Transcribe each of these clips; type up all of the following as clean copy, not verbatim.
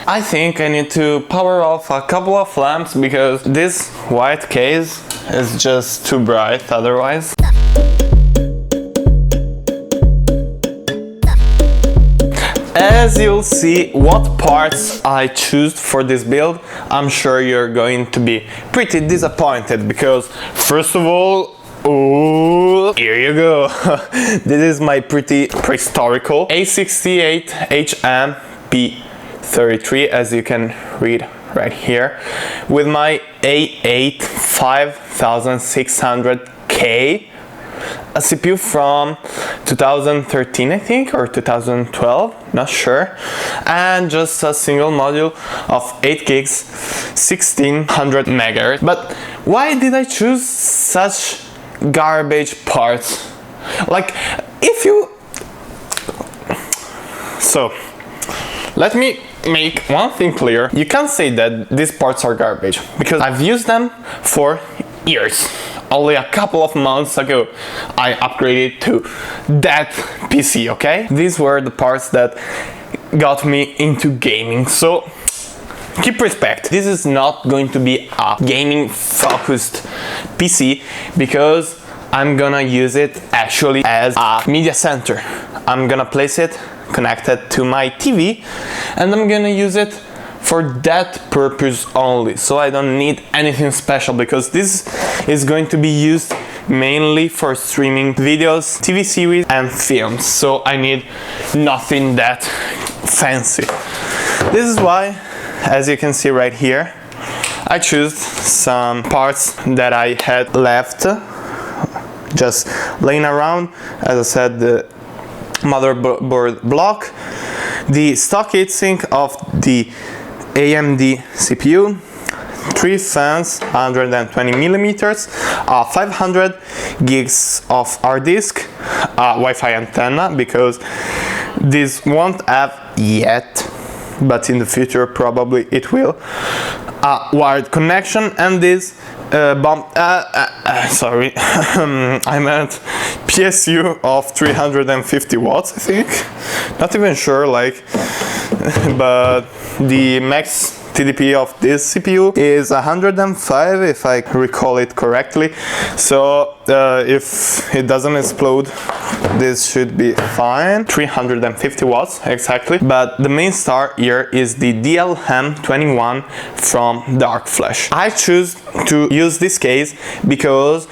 I think I need to power off a couple of lamps because this white case is just too bright otherwise. As you'll see what parts I choose for this build, I'm sure you're going to be pretty disappointed because first of all, ooh, here you go. This is my pretty prehistorical A68HM-P33, as you can read right here, with my A8 5600K, a CPU from 2013 I think, or 2012, not sure, and just a single module of 8 gigs, 1600 megahertz. But why did I choose such garbage parts? Like, if you... So, let me make one thing clear. You can't say that these parts are garbage, because I've used them for years. Only a couple of months ago I upgraded to that PC, okay? These were the parts that got me into gaming, so keep respect. This is not going to be a gaming focused PC because I'm gonna use it actually as a media center. I'm gonna place it connected to my TV and I'm gonna use it for that purpose only. So I don't need anything special because this is going to be used mainly for streaming videos, TV series and films. So I need nothing that fancy. This is why, as you can see right here, I chose some parts that I had left just laying around. As I said, the motherboard block, the stock heatsink of the AMD CPU, 3 fans, 120 millimeters, 500 gigs of hard disk, Wi-Fi antenna, because this won't have yet, but in the future probably it will, a wired connection, and this sorry, I meant PSU of 350 watts, I think, not even sure, like, but the max TDP of this CPU is 105 if I recall it correctly, so if it doesn't explode this should be fine. 350 watts exactly. But the main star here is the DLM21 from DarkFlash. I choose to use this case because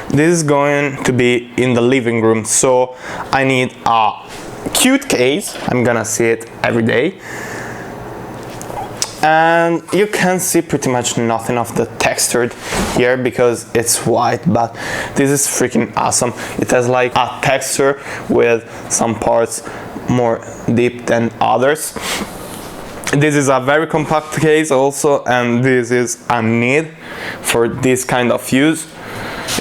this is going to be in the living room, so I need a cute case. I'm gonna see it every day. And you can see pretty much nothing of the textured here because it's white, but this is freaking awesome. It has like a texture with some parts more deep than others. This is a very compact case also, and this is a need for this kind of use.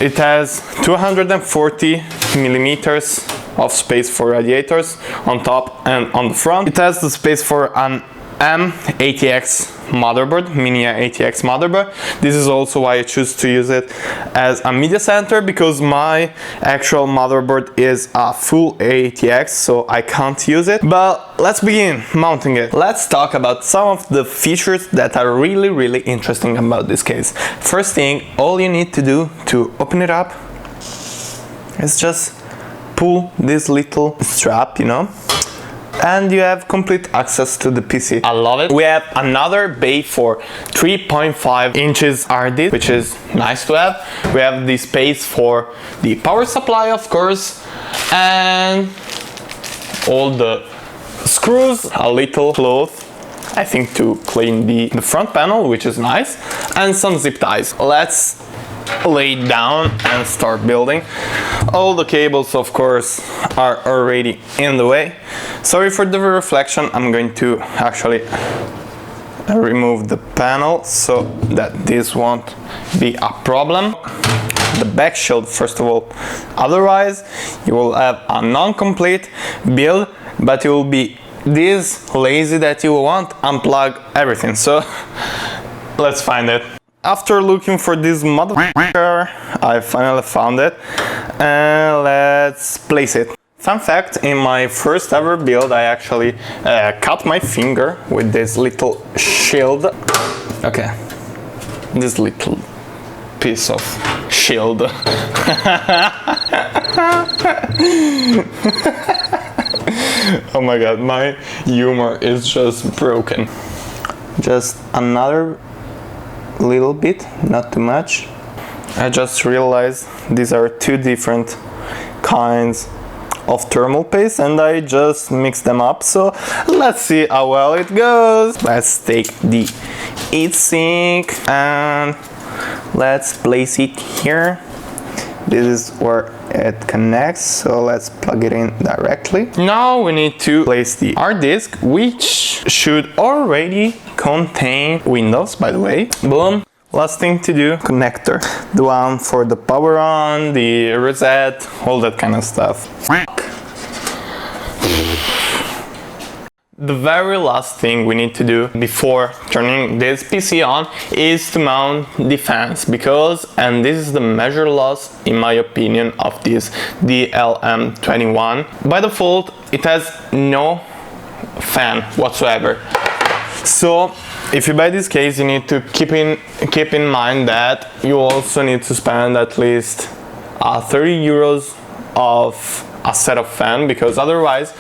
It has 240 millimeters of space for radiators on top and on the front. It has the space for an M80X motherboard, mini ATX motherboard. This is also why I choose to use it as a media center, because my actual motherboard is a full ATX, so I can't use it. But let's begin mounting it. Let's talk about some of the features that are really interesting about this case. First thing, all you need to do to open it up is just pull this little strap, you know, and you have complete access to the PC. I love it. We have another bay for 3.5 inches hard disk, which is nice to have. We have the space for the power supply, of course, and all the screws, a little cloth, I think, to clean the front panel, which is nice, and some zip ties. Let's lay it down and start building. All the cables, of course, are already in the way. Sorry for the reflection. I'm going to actually remove the panel so that this won't be a problem. The back shield, first of all. Otherwise, you will have a non-complete build, but you will be this lazy that you won't unplug everything. So let's find it. After looking for this motherfucker, I finally found it, and let's place it. Fun fact, in my first ever build I actually cut my finger with this little shield. Okay, this little piece of shield. Oh my god, my humor is just broken. Just another little bit, not too much. I just realized these are two different kinds of thermal paste and I just mix them up, so let's see how well it goes. Let's take the heatsink and let's place it here. This is where it connects, so let's plug it in directly. Now we need to place the hard disk, which should already contain Windows, by the way. Boom. Last thing to do, connector. The one for the power on, the reset, all that kind of stuff. The very last thing we need to do before turning this PC on is to mount the fans, because, and this is the major loss in my opinion of this DLM21, by default it has no fan whatsoever. So if you buy this case, you need to keep in mind that you also need to spend at least 30 euros of a set of fan, because otherwise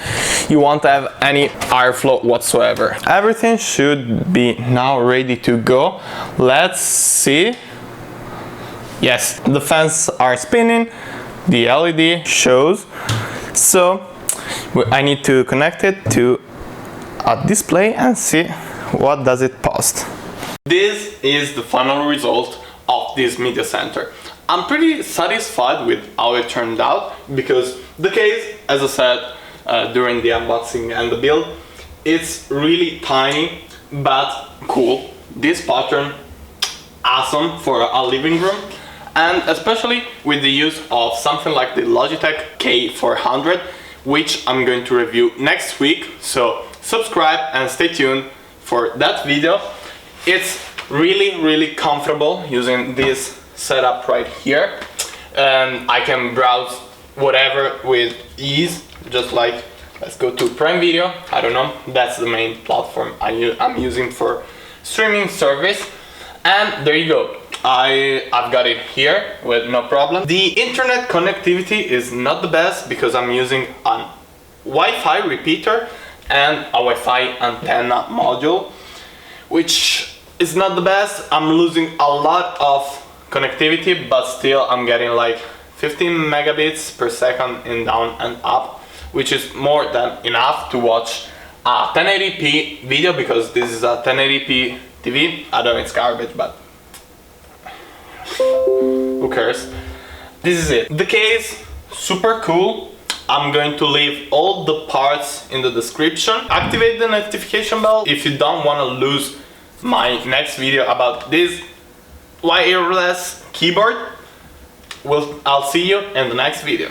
you won't have any airflow whatsoever. Everything should be now ready to go. Let's see. Yes, the fans are spinning, the LED shows, so I need to connect it to a display and see what does it post. This is the final result of this media center. I'm pretty satisfied with how it turned out, because the case, as I said during the unboxing and the build, it's really tiny but cool. This pattern, awesome for a living room, and especially with the use of something like the Logitech K400, which I'm going to review next week, so subscribe and stay tuned for that video. It's really comfortable using this setup right here, and I can browse whatever with ease, just like, let's go to Prime Video, I don't know, that's the main platform I'm using for streaming service, and there you go. I've got it here with no problem. The internet connectivity is not the best because I'm using a Wi-Fi repeater and a Wi-Fi antenna module, which is not the best. I'm losing a lot of connectivity, but still I'm getting like 15 megabits per second in down and up, which is more than enough to watch a 1080p video, because this is a 1080p TV. I know it's garbage, but who cares? This is it. The case, super cool. I'm going to leave all the parts in the description. Activate the notification bell if you don't want to lose my next video about this wireless keyboard. I'll see you in the next video.